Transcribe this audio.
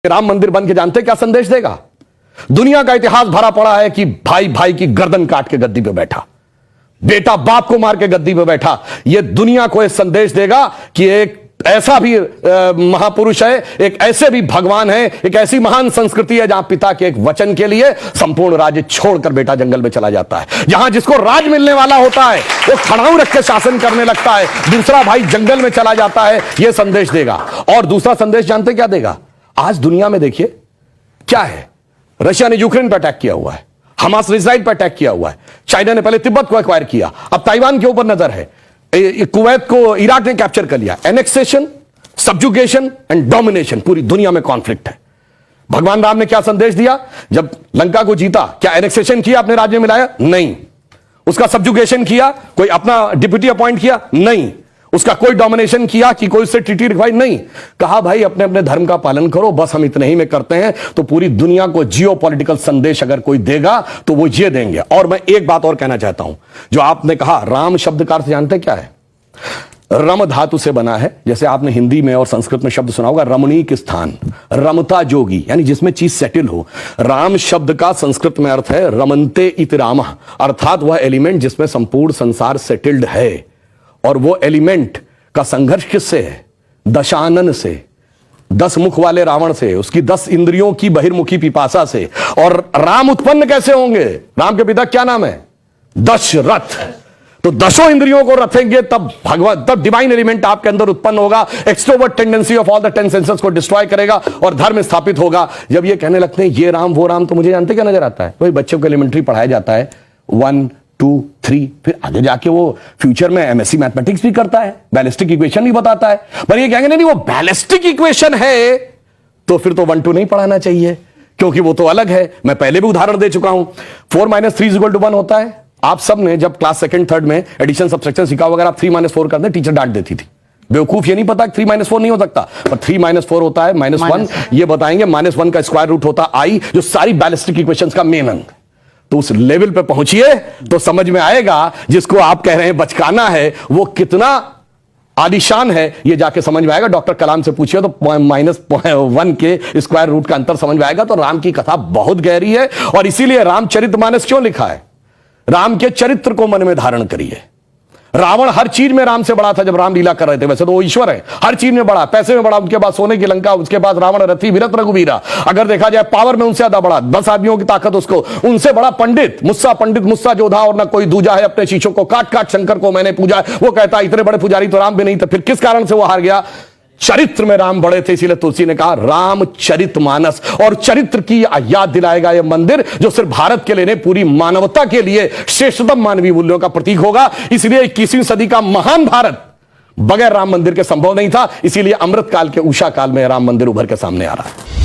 राम मंदिर बन के जानते क्या संदेश देगा? दुनिया का इतिहास भरा पड़ा है कि भाई भाई की गर्दन काट के गद्दी पे बैठा, बेटा बाप को मार के गद्दी पे बैठा। यह दुनिया को एक संदेश देगा कि एक ऐसा भी महापुरुष है, एक ऐसे भी भगवान है, एक ऐसी महान संस्कृति है जहां पिता के एक वचन के लिए संपूर्ण राज्य छोड़कर बेटा जंगल में चला जाता है। जहां जिसको राज मिलने वाला होता है वो खड़ाऊ रख के शासन करने लगता है, दूसरा भाई जंगल में चला जाता है। यह संदेश देगा। और दूसरा संदेश जानते क्या देगा? आज दुनिया में देखिए क्या है, रशिया ने यूक्रेन पर अटैक किया हुआ है, हमास ने इजराइल पर अटैक किया हुआ है, चाइना ने पहले तिब्बत को एक्वायर किया, अब ताइवान के ऊपर नजर है, कुवैत को इराक ने कैप्चर कर लिया। एनेक्सेशन, सब्जुगेशन एंड डोमिनेशन, पूरी दुनिया में कॉन्फ्लिक्ट है। भगवान राम ने क्या संदेश दिया? जब लंका को जीता, क्या एनेक्सेशन किया, अपने राज्य में लाया? नहीं। उसका सब्जुगेशन किया, कोई अपना डिप्यूटी अपॉइंट किया? नहीं। उसका कोई डोमिनेशन किया कि कोई उससे ट्रीटी रिक्वाई? नहीं। कहा भाई अपने अपने धर्म का पालन करो, बस हम इतने ही में करते हैं। तो पूरी दुनिया को जियोपॉलिटिकल संदेश अगर कोई देगा तो वो ये देंगे। और मैं एक बात और कहना चाहता हूं, जो आपने कहा राम शब्द का अर्थ जानते क्या है? रम धातु से बना है। जैसे आपने हिंदी में और संस्कृत में शब्द सुना होगा रमणीक स्थान, रमता जोगी, यानी जिसमें चीज सेटल हो। राम शब्द का संस्कृत में अर्थ है रमन्ते इति रामः, अर्थात वह एलिमेंट जिसमें संपूर्ण संसार सेटल्ड है। और वो एलिमेंट का संघर्ष किससे है? दशानन से, 10 मुख वाले रावण से, उसकी 10 इंद्रियों की बहिर्मुखी पिपासा से। और राम उत्पन्न कैसे होंगे? राम के पिता क्या नाम है? दशरथ। तो 10 इंद्रियों को रखेंगे तब भगवान, तब डिवाइन एलिमेंट आपके अंदर उत्पन्न होगा। Extrovert tendency of all the 10 senses को डिस्ट्रॉय करेगा और धर्म स्थापित होगा। जब ये कहने लगते हैं ये राम वो राम, तो मुझे जानते क्या नजर आता है? वही बच्चों को एलिमेंट्री पढ़ाया जाता है 1 2 3, फिर आगे जाके वो फ्यूचर में एमएससी मैथमेटिक्स भी करता है, बैलिस्टिक इक्वेशन भी बताता है। पर ये कहेंगे नहीं वो बैलिस्टिक इक्वेशन है तो फिर तो 1 2 नहीं पढ़ाना चाहिए, क्योंकि वो तो अलग है। मैं पहले भी उदाहरण दे चुका हूं। 4 - 3 = 1 होता है। आप सब ने जब क्लास 2nd 3rd में एडिशन सब्ट्रैक्शन सीखा, अगर आप 3 - 4 करते टीचर डांट देती थी, बेवकूफ ये नहीं पता 3 - 4 नहीं हो सकता, पर 3 - 4 होता है -1। ये बताएंगे -1 का स्क्वायर रूट होता आई, जो सारी बैलिस्टिक इक्वेशंस का मेन अंग। तो उस लेवल पे पहुंचिए तो समझ में आएगा जिसको आप कह रहे हैं बचकाना है वो कितना आलीशान है, ये जाके समझ में आएगा। डॉक्टर कलाम से पूछिए तो -1 के स्क्वायर रूट का अंतर समझ में आएगा। तो राम की कथा बहुत गहरी है और इसीलिए रामचरितमानस क्यों लिखा है? राम के चरित्र को मन में धारण करिए। रावण हर चीज में राम से बड़ा था जब राम लीला कर रहे थे। वैसे तो वो ईश्वर है, हर चीज में बड़ा, पैसे में बड़ा, उनके बाद सोने की लंका, उसके बाद रावण रथी विरत रघुवीरा। अगर देखा जाए पावर में उनसे ज्यादा बड़ा, 10 आदमियों की ताकत उसको, उनसे बड़ा पंडित मुस्सा जोधा और ना कोई दूजा है। अपने शीशों को काट काट शंकर को मैंने पूजा है। वो कहता है इतने बड़े पुजारी तो राम भी नहीं थे। फिर किस कारण से वो हार गया? चरित्र में राम बड़े थे। इसीलिए तुलसी ने कहा रामचरितमानस। और चरित्र की याद दिलाएगा यह मंदिर, जो सिर्फ भारत के लिए नहीं पूरी मानवता के लिए श्रेष्ठतम मानवीय मूल्यों का प्रतीक होगा। इसलिए 21वीं सदी का महान भारत बगैर राम मंदिर के संभव नहीं था। इसीलिए अमृत काल के उषा काल में राम मंदिर उभर के सामने आ रहा है।